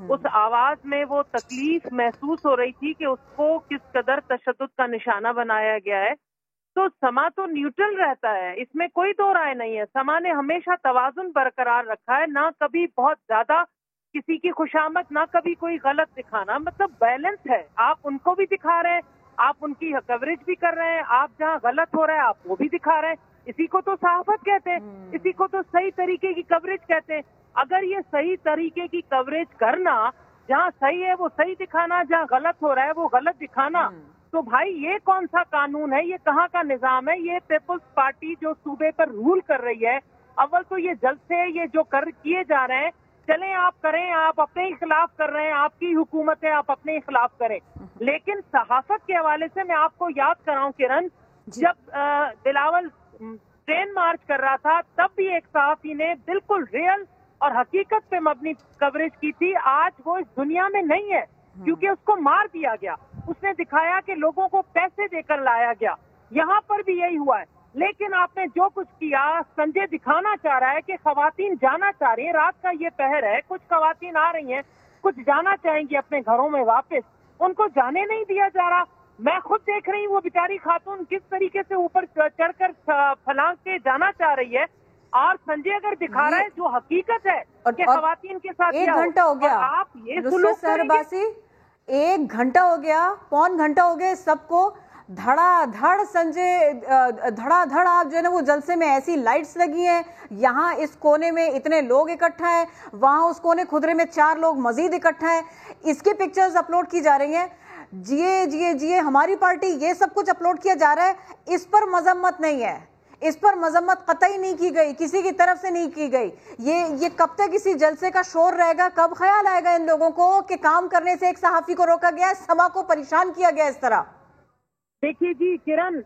اس آواز میں وہ تکلیف محسوس ہو رہی تھی کہ اس کو کس قدر تشدد کا نشانہ بنایا گیا ہے. تو سما تو نیوٹرل رہتا ہے, اس میں کوئی دو رائے نہیں ہے. سما نے ہمیشہ توازن برقرار رکھا ہے, نہ کبھی بہت زیادہ کسی کی خوشامد, نہ کبھی کوئی غلط دکھانا, مطلب بیلنس ہے. آپ ان کو بھی دکھا رہے ہیں, آپ ان کی کوریج بھی کر رہے ہیں, آپ جہاں غلط ہو رہا ہے آپ وہ بھی دکھا رہے ہیں. اسی کو تو صحافت کہتے ہیں, اسی کو تو صحیح طریقے کی کوریج کہتے ہیں. اگر یہ صحیح طریقے کی کوریج کرنا, جہاں صحیح ہے وہ صحیح دکھانا, جہاں غلط ہو رہا ہے وہ غلط دکھانا, تو بھائی یہ کون سا قانون ہے, یہ کہاں کا نظام ہے؟ یہ پیپلز پارٹی جو صوبے پر رول کر رہی ہے, اول تو یہ جلسے یہ جو کیے جا رہے ہیں, چلیں آپ کریں, آپ اپنے ہی خلاف کر رہے ہیں, آپ کی حکومت ہے, آپ اپنے ہی خلاف کریں. لیکن صحافت کے حوالے سے میں آپ کو یاد کراؤں کرن, جب بلاول ٹرین مارچ کر رہا تھا تب بھی ایک صحافی نے بالکل ریئل اور حقیقت پہ مبنی کوریج کی تھی. آج وہ اس دنیا میں نہیں ہے کیونکہ اس کو مار دیا گیا. اس نے دکھایا کہ لوگوں کو پیسے دے کر لایا گیا. یہاں پر بھی یہی ہوا ہے. لیکن آپ نے جو کچھ کیا, سنجے دکھانا چاہ رہا ہے کہ خواتین جانا چاہ رہی ہیں, رات کا یہ پہر ہے, کچھ خواتین آ رہی ہیں, کچھ جانا چاہیں گی اپنے گھروں میں واپس, ان کو جانے نہیں دیا جا رہا. میں خود دیکھ رہی ہوں وہ بیچاری خاتون کس طریقے سے اوپر چڑھ کر پھلانگ کے جانا چاہ رہی ہے. اور سنجے اگر دکھا رہا ہے جو حقیقت ہے کہ خواتین کے ساتھ 1 گھنٹہ ہو گیا, آپ یہ سلوک کریں گے. 1 گھنٹہ ہو گیا, پون گھنٹہ ہو گیا سب کو. دھڑا دھڑ سنجے, دھڑا دھڑ آپ جو ہے نا وہ جلسے میں ایسی لائٹس لگی ہیں, یہاں اس کونے میں اتنے لوگ اکٹھا ہیں, وہاں اس کونے خدرے میں 4 لوگ مزید اکٹھا ہیں, اس کی پکچرز اپلوڈ کی جا رہی ہیں. جیے جیے جیے ہماری پارٹی, یہ سب کچھ اپلوڈ کیا جا رہا ہے. اس پر مذمت نہیں ہے, اس پر مذمت قطعی نہیں کی گئی, کسی کی طرف سے نہیں کی گئی. یہ کب تک کسی جلسے کا شور رہے گا؟ کب خیال آئے گا ان لوگوں کو کہ کام کرنے سے ایک صحافی کو روکا گیا ہے, سما کو پریشان کیا گیا اس طرح؟ دیکھیے جی کرن,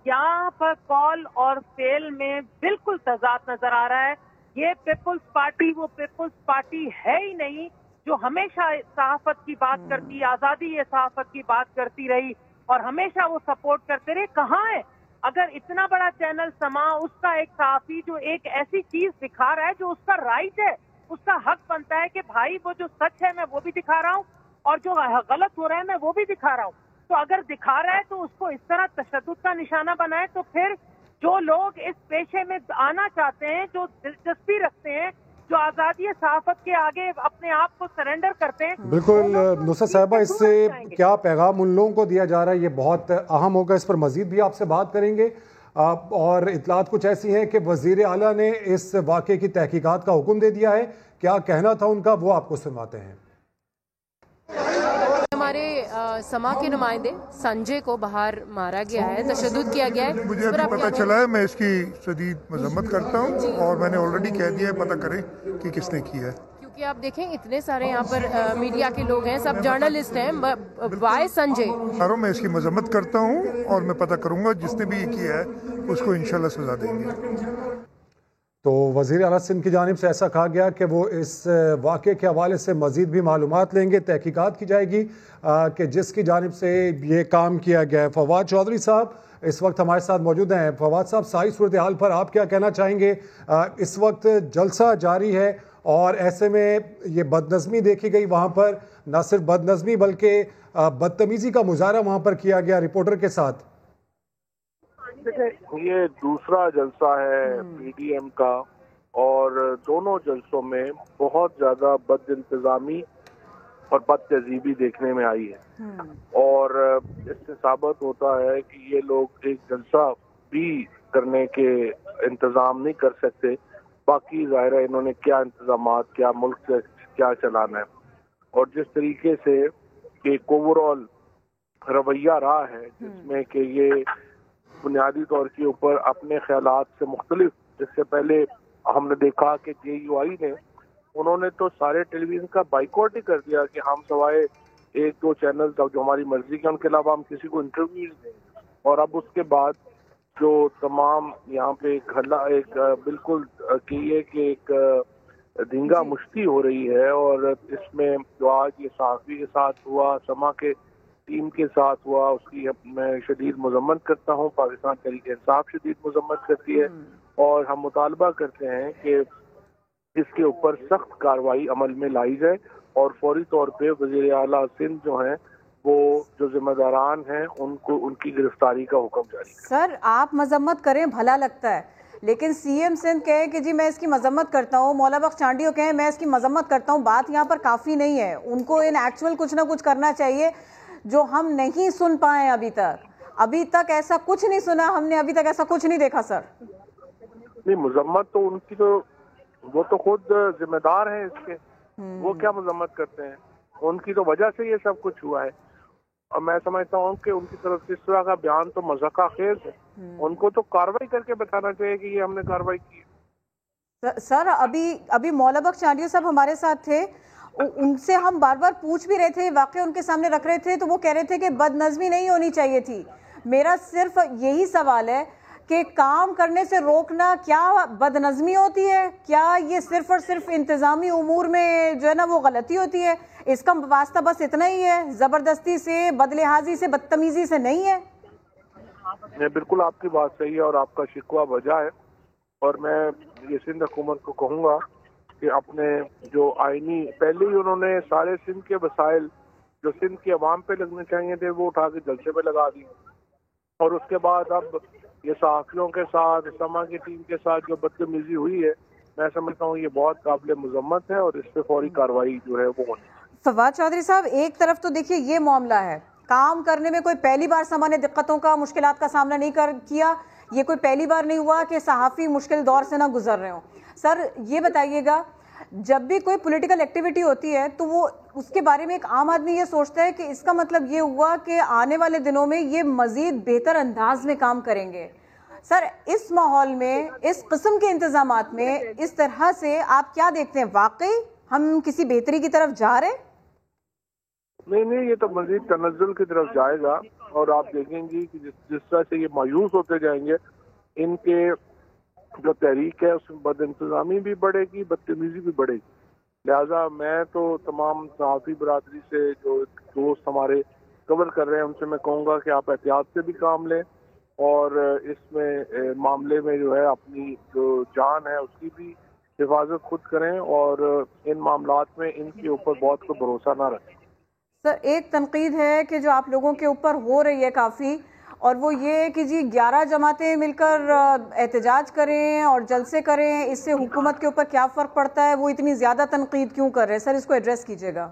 یہاں پر کال اور فیل میں بالکل تضاد نظر آ رہا ہے. یہ پیپلز پارٹی وہ پیپلز پارٹی ہے ہی نہیں جو ہمیشہ صحافت کی بات کرتی, آزادی یہ صحافت کی بات کرتی رہی اور ہمیشہ وہ سپورٹ کرتے رہے. کہاں ہے؟ اگر اتنا بڑا چینل سما, اس کا ایک صحافی جو ایک ایسی چیز دکھا رہا ہے جو اس کا رائٹ ہے, اس کا حق بنتا ہے کہ بھائی وہ جو سچ ہے میں وہ بھی دکھا رہا ہوں اور جو غلط ہو رہا ہے میں وہ بھی دکھا رہا ہوں. تو اگر دکھا رہا ہے تو اس کو اس طرح تشدد کا نشانہ بنائے. تو پھر جو لوگ اس پیشے میں آنا چاہتے ہیں, جو دلچسپی رکھتے ہیں, جو آزادی صحافت کے آگے اپنے آپ کو سرنڈر کرتے ہیں. بالکل نصرت صاحبہ, اس سے کیا پیغام ان لوگوں کو دیا جا رہا ہے, یہ بہت اہم ہوگا. اس پر مزید بھی آپ سے بات کریں گے. اور اطلاعات کچھ ایسی ہیں کہ وزیر اعلیٰ نے اس واقعے کی تحقیقات کا حکم دے دیا ہے. کیا کہنا تھا ان کا, وہ آپ کو سنواتے ہیں. ہمارے سما کے نمائندے سنجے کو باہر مارا گیا ہے, تشدد کیا گیا ہے. مجھے ابھی پتہ چلا ہے, میں اس کی شدید مذمت کرتا ہوں اور میں نے آلریڈی کہہ دیا ہے پتہ کریں کہ کس نے کیا ہے. کیونکہ آپ دیکھیں اتنے سارے یہاں پر میڈیا کے لوگ ہیں, سب جرنلسٹ ہیں. وائے سنجے میں اس کی مذمت کرتا ہوں اور میں پتہ کروں گا, جس نے بھی یہ کیا ہے اس کو انشاءاللہ سزا دیں گے. تو وزیر اعلیٰ سندھ کی جانب سے ایسا کہا گیا کہ وہ اس واقعے کے حوالے سے مزید بھی معلومات لیں گے, تحقیقات کی جائے گی کہ جس کی جانب سے یہ کام کیا گیا ہے. فواد چودھری صاحب اس وقت ہمارے ساتھ موجود ہیں. فواد صاحب, ساری صورتحال پر آپ کیا کہنا چاہیں گے؟ اس وقت جلسہ جاری ہے اور ایسے میں یہ بدنظمی دیکھی گئی وہاں پر, نہ صرف بدنظمی بلکہ بدتمیزی کا مظاہرہ وہاں پر کیا گیا رپورٹر کے ساتھ. یہ دوسرا جلسہ ہے پی ڈی ایم کا, اور دونوں جلسوں میں بہت زیادہ بد انتظامی اور بد تہذیبی دیکھنے میں آئی ہے. اور اس سے ثابت ہوتا ہے کہ یہ لوگ ایک جلسہ بھی کرنے کے انتظام نہیں کر سکتے. باقی ظاہر ہے انہوں نے کیا انتظامات, کیا ملک سے کیا چلانا ہے, اور جس طریقے سے ایک اوور آل رویہ رہا ہے جس میں کہ یہ بنیادی طور کے اوپر اپنے خیالات سے مختلف, جس سے پہلے ہم نے دیکھا کہ جے یو آئی نے, انہوں نے تو سارے ٹیلی ویژن کا بائیکاٹ ہی کر دیا کہ ہم سوائے 1-2 چینل جو ہماری مرضی کے ان کے علاوہ ہم کسی کو انٹرویوز دیں. اور اب اس کے بعد جو تمام یہاں پہ ایک بالکل کہیے کہ ایک دھنگا مشتی ہو رہی ہے, اور اس میں جو آج یہ صحافی کے ساتھ ہوا, سما کے ٹیم کے ساتھ ہوا, اس کی میں شدید مذمت کرتا ہوں. پاکستان تحریک انصاف شدید مذمت کرتی ہے, اور ہم مطالبہ کرتے ہیں کہ اس کے اوپر سخت کارروائی عمل میں لائی جائے اور فوری طور پہ وزیر اعلیٰ سندھ جو ہیں وہ جو ذمہ داران ہیں ان کی گرفتاری کا حکم جاری کریں۔ سر آپ مذمت کریں بھلا لگتا ہے، لیکن سی ایم سندھ کہے کہ جی میں اس کی مذمت کرتا ہوں، مولا بخش چانڈیو کہیں میں اس کی مذمت کرتا ہوں، بات یہاں پر کافی نہیں ہے، ان کو ان ایکچول کچھ نہ کچھ کرنا چاہیے جو ہم نہیں سن پائے ابھی تک ایسا کچھ نہیں سنا ہم نے، ابھی تک ایسا کچھ نہیں دیکھا سر۔ نہیں، مذمت تو ان کی وہ تو خود ذمہ دار ہیں اس کے، وہ کیا مذمت کرتے ہیں، ان کی تو وجہ سے یہ سب کچھ ہوا ہے، اور میں سمجھتا ہوں کہ ان کی طرف سے اس طرح کا بیان تو مذاقہ خیز ہے، ان کو تو کارروائی کر کے بتانا چاہیے کہ یہ ہم نے کارروائی کی۔ سر ابھی مولا بخش چانڈیو صاحب ہمارے ساتھ تھے، ان سے ہم بار بار پوچھ بھی رہے تھے، واقعہ ان کے سامنے رکھ رہے تھے، تو وہ کہہ رہے تھے کہ بد نظمی نہیں ہونی چاہیے تھی۔ میرا صرف یہی سوال ہے کہ کام کرنے سے روکنا کیا بد نظمی ہوتی ہے؟ کیا یہ صرف اور صرف انتظامی امور میں جو ہے نا وہ غلطی ہوتی ہے؟ اس کا واسطہ بس اتنا ہی ہے، زبردستی سے، بدلحاظی سے، بدتمیزی سے نہیں ہے؟ بالکل آپ کی بات صحیح ہے اور آپ کا شکوہ وجہ ہے، اور میں یہ سندھ حکومت کو کہوں گا کہ اپنے جو آئینی پہلے ہی انہوں نے سارے سندھ کے وسائل جو سندھ کی عوام پہ لگنے چاہیے تھے وہ اٹھا کے جلسے پہ لگا دی، اور اس کے بعد اب یہ صحافیوں کے ساتھ، سما کی ٹیم کے ساتھ جو بدتمیزی ہوئی ہے، میں سمجھتا ہوں یہ بہت قابل مذمت ہے اور اس پہ فوری کارروائی جو ہے وہ ہونی۔ فواد چودھری صاحب، ایک طرف تو دیکھیے یہ معاملہ ہے، کام کرنے میں کوئی پہلی بار سما نے دقتوں کا، مشکلات کا سامنا نہیں کیا، یہ کوئی پہلی بار نہیں ہوا کہ صحافی مشکل دور سے نہ گزر رہے ہوں۔ سر یہ بتائیے گا، جب بھی کوئی پولیٹیکل ایکٹیویٹی ہوتی ہے تو وہ اس کے بارے میں ایک عام آدمی یہ سوچتا ہے کہ اس کا مطلب یہ ہوا کہ آنے والے دنوں میں یہ مزید بہتر انداز میں کام کریں گے۔ سر اس ماحول میں، اس قسم کے انتظامات میں، اس طرح سے آپ کیا دیکھتے ہیں؟ واقعی ہم کسی بہتری کی طرف جا رہے ہیں؟ نہیں، یہ تو مزید تنزل کی طرف جائے گا، اور آپ دیکھیں گی کہ جس طرح سے یہ مایوس ہوتے جائیں گے، ان کے جو تحریک ہے اس میں بد انتظامی بھی بڑھے گی، بدتمیزی بھی بڑھے گی۔ لہٰذا میں تو تمام صحافی برادری سے جو دوست ہمارے کور کر رہے ہیں ان سے میں کہوں گا کہ آپ احتیاط سے بھی کام لیں، اور اس میں معاملے میں جو ہے اپنی جو جان ہے اس کی بھی حفاظت خود کریں، اور ان معاملات میں ان کے اوپر بہت کو بھروسہ نہ رکھیں۔ سر ایک تنقید ہے کہ جو آپ لوگوں کے اوپر ہو رہی ہے کافی، اور وہ یہ کہ جی 11 جماعتیں مل کر احتجاج کریں اور جلسے کریں، اس سے حکومت کے اوپر کیا فرق پڑتا ہے؟ وہ اتنی زیادہ تنقید کیوں کر رہے ہیں؟ سر اس کو ایڈریس کیجیے گا۔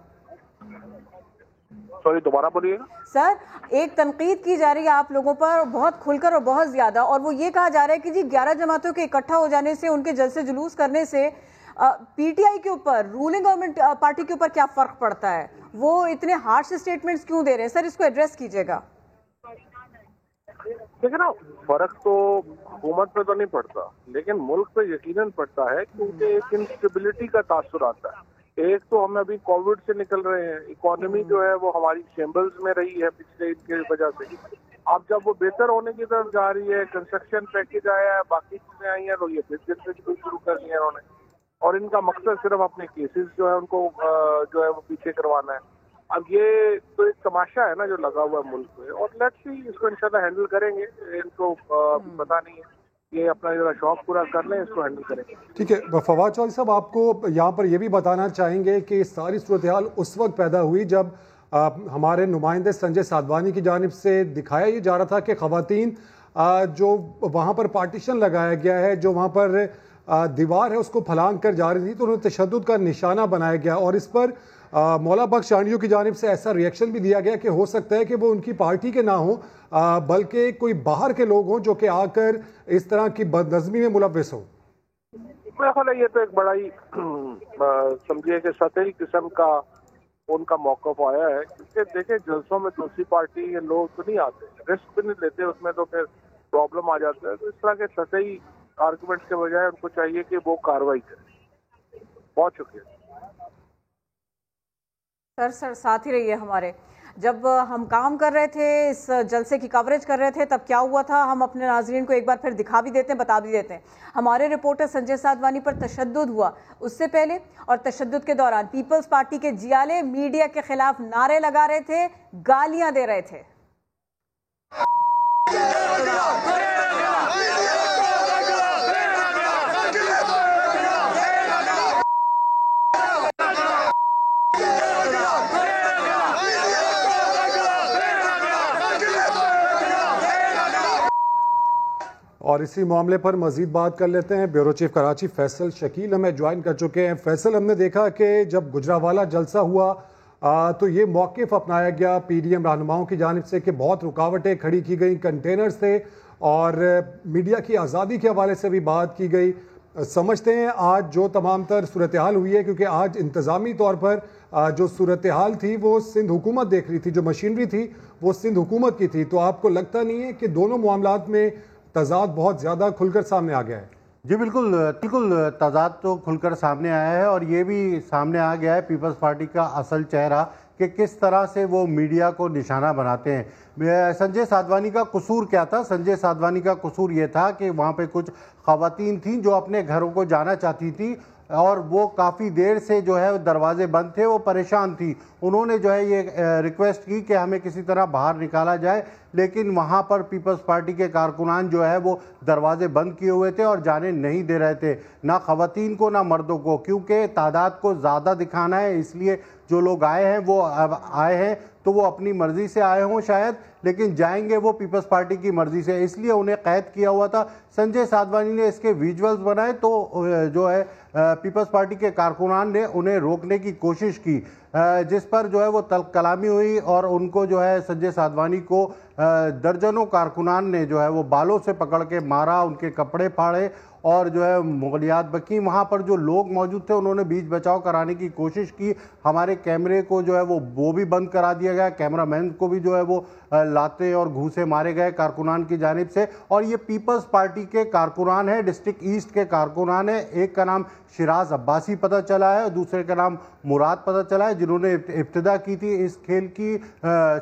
سوری، دوبارہ بولیے گا۔ سر ایک تنقید کی جا رہی ہے آپ لوگوں پر بہت کھل کر اور بہت زیادہ، اور وہ یہ کہا جا رہا ہے کہ جی 11 جماعتوں کے اکٹھا ہو جانے سے، ان کے جلسے جلوس کرنے سے پی ٹی آئی کے اوپر، رولنگ گورنمنٹ پارٹی کے اوپر کیا فرق پڑتا ہے؟ وہ اتنے ہارش اسٹیٹمنٹس کیوں دے رہے ہیں؟ سر اس کو ایڈریس کیجیے گا۔ دیکھیں نا، فرق تو حکومت پہ تو نہیں پڑتا، لیکن ملک پہ یقیناً پڑتا ہے کیونکہ ایک انسٹیبلٹی کا تاثر آتا ہے۔ ایک تو ہم ابھی کووڈ سے نکل رہے ہیں، اکانومی جو ہے وہ ہماری شیمبلز میں رہی ہے پچھلے ان کی وجہ سے، اب جب وہ بہتر ہونے کی طرف جا رہی ہے، کنسٹرکشن پیکج آیا ہے، باقی چیزیں آئی ہیں، تو یہ پھر شروع کر دیا انہوں نے، اور ان کا مقصد صرف اپنے کیسز جو ہے ان کو جو ہے وہ پیچھے کروانا ہے۔ اب یہ تو ایک تماشا ہے نا جو لگا ہوا ہے ملک میں، اور لیٹس سی اس کو انشاءاللہ ہینڈل کریں گے، ان کو پتہ نہیں ہے، یہ اپنا ذرا شوق پورا کر لیں، اس کو ہینڈل کریں گے۔ ٹھیک ہے فواد چودھری صاحب، آپ کو یہاں پر یہ بھی بتانا چاہیں گے کہ ساری صورتحال اس وقت پیدا ہوئی جب ہمارے نمائندے سنجے سادھوانی کی جانب سے دکھایا یہ جا رہا تھا کہ خواتین جو وہاں پر پارٹیشن لگایا گیا ہے، جو وہاں پر دیوار ہے اس کو پھلانگ کر جا رہی تھی، تو انہیں تشدد کا نشانہ بنایا گیا، اور اس پر مولا بخش چانڈیو کی جانب سے ایسا ریئیکشن بھی دیا گیا کہ ہو سکتا ہے کہ وہ ان کی پارٹی کے نہ ہوں بلکہ کوئی باہر کے لوگ ہوں جو کہ آ کر اس طرح کی بد نظمی میں ملوث ہوں۔ میرا خیال ہے یہ تو ایک بڑا ہی سمجھیے کہ سطحی قسم کا ان کا موقف آیا ہے، کیونکہ دیکھیں جلسوں میں دوسری پارٹی کے لوگ تو نہیں آتے، رسک بھی نہیں لیتے، اس میں تو پھر پرابلم آ جاتا ہے، تو اس طرح کے سطحی آرگومنٹس کے بجائے ان کو چاہیے کہ وہ کارروائی کریں۔ بہت شکریہ سر ساتھ ہی رہیے ہمارے۔ جب ہم کام کر رہے تھے، اس جلسے کی کوریج کر رہے تھے، تب کیا ہوا تھا ہم اپنے ناظرین کو ایک بار پھر دکھا بھی دیتے ہیں، بتا بھی دیتے ہیں۔ ہمارے رپورٹر سنجے سادھوانی پر تشدد ہوا اس سے پہلے، اور تشدد کے دوران پیپلز پارٹی کے جیالے میڈیا کے خلاف نعرے لگا رہے تھے، گالیاں دے رہے تھے۔ اور اسی معاملے پر مزید بات کر لیتے ہیں. بیورو چیف کراچی فیصل شکیل ہمیں جوائن کر چکے ہیں. فیصل، ہم نے دیکھا کہ جب گجرانوالہ جلسہ ہوا تو یہ موقف اپنایا گیا پی ڈی ایم رہنماؤں کی جانب سے کہ بہت رکاوٹیں کھڑی کی گئیں، کنٹینرز تھے اور میڈیا کی آزادی کے حوالے سے بھی بات کی گئی. سمجھتے ہیں آج جو تمام تر صورتحال ہوئی ہے، کیونکہ آج انتظامی طور پر جو صورتحال تھی وہ سندھ حکومت دیکھ رہی تھی، جو مشینری تھی وہ سندھ حکومت کی تھی، تو آپ کو لگتا نہیں ہے کہ دونوں معاملات میں تضاد بہت زیادہ کھل کر سامنے آ گیا ہے؟ جی بالکل تضاد تو کھل کر سامنے آیا ہے، اور یہ بھی سامنے آ گیا ہے پیپلز پارٹی کا اصل چہرہ کہ کس طرح سے وہ میڈیا کو نشانہ بناتے ہیں. سنجے سادھوانی کا قصور کیا تھا؟ سنجے سادھوانی کا قصور یہ تھا کہ وہاں پہ کچھ خواتین تھیں جو اپنے گھروں کو جانا چاہتی تھی اور وہ کافی دیر سے جو ہے دروازے بند تھے، وہ پریشان تھی. انہوں نے جو ہے یہ ریکویسٹ کی کہ ہمیں کسی طرح باہر نکالا جائے، لیکن وہاں پر پیپلز پارٹی کے کارکنان جو ہے وہ دروازے بند کیے ہوئے تھے اور جانے نہیں دے رہے تھے، نہ خواتین کو نہ مردوں کو، کیونکہ تعداد کو زیادہ دکھانا ہے. اس لیے جو لوگ آئے ہیں وہ اب آئے ہیں تو وہ اپنی مرضی سے آئے ہوں شاید، لیکن جائیں گے وہ پیپلز پارٹی کی مرضی سے، اس لیے انہیں قید کیا ہوا تھا. سنجے سادھوانی نے اس کے ویژولز بنائے تو جو ہے پیپلز پارٹی کے کارکنان نے انہیں روکنے کی کوشش کی، جس پر جو ہے وہ تلخ کلامی ہوئی اور ان کو جو ہے سنجے سادھوانی کو درجنوں کارکنان نے جو ہے وہ بالوں سے پکڑ کے مارا، ان کے کپڑے پھاڑے اور جو ہے مغلیات بکیں. وہاں پر جو لوگ موجود تھے انہوں نے بیچ بچاؤ کرانے کی کوشش کی. ہمارے کیمرے کو جو ہے وہ بھی بند کرا دیا گیا، کیمرہ مین کو بھی جو ہے وہ لاتے اور گھوسے مارے گئے کارکنان کی جانب سے. اور یہ پیپلز پارٹی کے کارکنان ہیں، ڈسٹرکٹ ایسٹ کے کارکنان ہیں. ایک کا نام شیراز عباسی پتہ چلا ہے، دوسرے کا نام مراد پتہ چلا ہے، جنہوں نے ابتدا کی تھی اس کھیل کی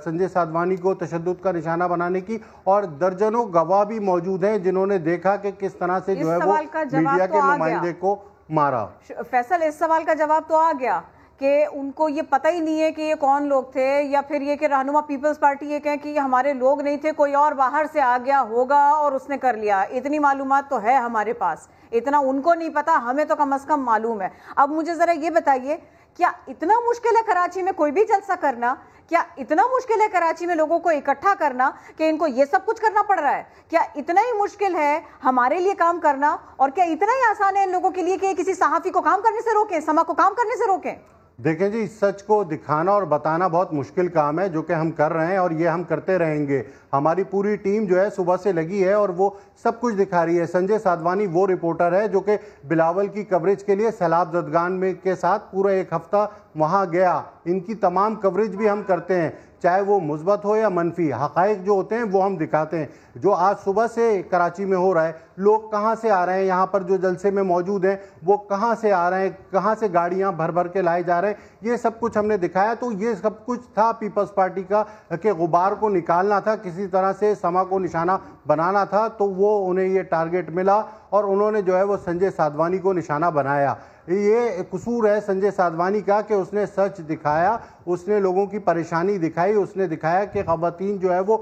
سنجے سادھوانی کو تشدد کا نشانہ بنانے کی. اور درجنوں گواہ بھی موجود ہیں جنہوں نے دیکھا کہ کس طرح سے جو ہے وہ میڈیا کے نمائندے کو مارا. فیصل، اس سوال کا جواب تو آ گیا کہ ان کو یہ پتہ ہی نہیں ہے کہ یہ کون لوگ تھے، یا پھر یہ کہ رہنما پیپلز پارٹی یہ کہیں کہ یہ ہمارے لوگ نہیں تھے، کوئی اور باہر سے آ گیا ہوگا اور اس نے کر لیا. اتنی معلومات تو ہے ہمارے پاس، اتنا ان کو نہیں پتا، ہمیں تو کم از کم معلوم ہے. اب مجھے ذرا یہ بتائیے، کیا اتنا مشکل ہے کراچی میں کوئی بھی جلسہ کرنا؟ کیا اتنا مشکل ہے کراچی میں لوگوں کو اکٹھا کرنا کہ ان کو یہ سب کچھ کرنا پڑ رہا ہے؟ کیا اتنا ہی مشکل ہے ہمارے لیے کام کرنا؟ اور کیا اتنا ہی آسان ہے ان لوگوں کے لیے کہ کسی صحافی کو کام کرنے سے روکیں، سما کو کام کرنے سے روکیں؟ دیکھیں جی، سچ کو دکھانا اور بتانا بہت مشکل کام ہے، جو کہ ہم کر رہے ہیں اور یہ ہم کرتے رہیں گے. ہماری پوری ٹیم جو ہے صبح سے لگی ہے اور وہ سب کچھ دکھا رہی ہے. سنجے سادھوانی وہ رپورٹر ہے جو کہ بلاول کی کوریج کے لیے سیلاب زدگان میں کے ساتھ پورا ایک ہفتہ وہاں گیا. ان کی تمام کوریج بھی ہم کرتے ہیں، چاہے وہ مثبت ہو یا منفی. حقائق جو ہوتے ہیں وہ ہم دکھاتے ہیں. جو آج صبح سے کراچی میں ہو رہا ہے، لوگ کہاں سے آ رہے ہیں، یہاں پر جو جلسے میں موجود ہیں وہ کہاں سے آ رہے ہیں، کہاں سے گاڑیاں بھر بھر کے لائے جا رہے ہیں، یہ سب کچھ ہم نے دکھایا. تو یہ سب کچھ تھا پیپلز پارٹی کا کہ غبار کو نکالنا تھا، کسی طرح سے سما کو نشانہ بنانا تھا. تو وہ انہیں یہ ٹارگٹ ملا اور انہوں نے جو ہے وہ سنجے سادھوانی کو نشانہ بنایا. یہ قصور ہے سنجے سادھوانی کا کہ اس نے سچ دکھایا، اس نے لوگوں کی پریشانی دکھائی، اس نے دکھایا کہ خواتین جو ہے وہ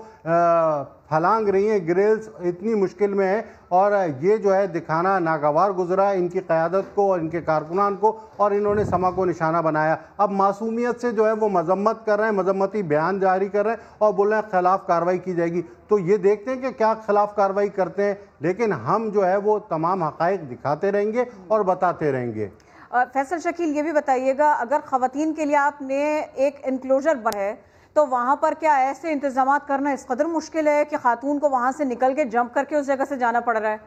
پھلانگ رہی ہیں، گریلز اتنی مشکل میں ہے. اور یہ جو ہے دکھانا ناگوار گزرا ان کی قیادت کو اور ان کے کارکنان کو، اور انہوں نے سما کو نشانہ بنایا. اب معصومیت سے جو ہے وہ مذمت کر رہے ہیں، مذمتی بیان جاری کر رہے ہیں اور بول رہے ہیں خلاف کارروائی کی جائے گی. تو یہ دیکھتے ہیں کہ کیا خلاف کارروائی کرتے ہیں، لیکن ہم جو ہے وہ تمام حقائق دکھاتے رہیں گے اور بتاتے رہیں گے. فیصل شکیل، یہ بھی بتائیے گا، اگر خواتین کے لیے آپ نے ایک انکلوژر بنا ہے تو وہاں پر کیا ایسے انتظامات کرنا اس قدر مشکل ہے کہ خاتون کو وہاں سے نکل کے جمپ کر کے اس جگہ سے جانا پڑ رہا ہے؟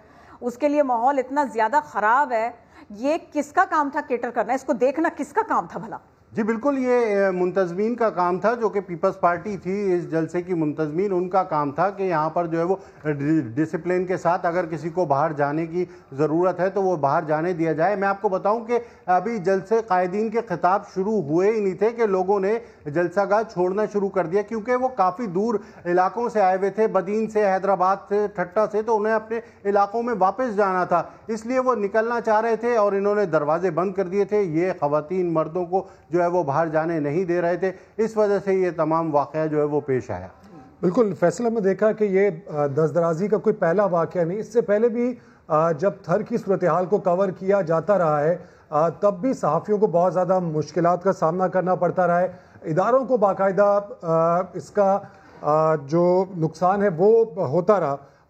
اس کے لیے ماحول اتنا زیادہ خراب ہے. یہ کس کا کام تھا کیٹر کرنا؟ اس کو دیکھنا کس کا کام تھا بھلا؟ جی بالکل، یہ منتظمین کا کام تھا، جو کہ پیپلز پارٹی تھی اس جلسے کی منتظمین، ان کا کام تھا کہ یہاں پر جو ہے وہ ڈسپلن کے ساتھ اگر کسی کو باہر جانے کی ضرورت ہے تو وہ باہر جانے دیا جائے. میں آپ کو بتاؤں کہ ابھی جلسے قائدین کے خطاب شروع ہوئے ہی نہیں تھے کہ لوگوں نے جلسہ گاہ چھوڑنا شروع کر دیا، کیونکہ وہ کافی دور علاقوں سے آئے ہوئے تھے، بدین سے، حیدرآباد سے، ٹھٹا سے، تو انہیں اپنے علاقوں میں واپس جانا تھا، اس لیے وہ نکلنا چاہ رہے تھے اور انہوں نے دروازے بند کر دیے تھے. یہ خواتین مردوں کو جو ہے وہ باہر جانے نہیں دے رہے تھے، اس وجہ سے یہ تمام واقعہ جو ہے وہ پیش آیا. بالکل فیصلہ میں دیکھا کہ یہ دست درازی کا کوئی پہلا واقعہ نہیں. اس سے پہلے بھی جب تھر کی صورتحال کو کور کیا جاتا رہا ہے تب بھی صحافیوں کو بہت زیادہ مشکلات کا سامنا کرنا پڑتا رہا ہے. اداروں کو باقاعدہ اس کا جو نقصان ہے وہ ہوتا رہا.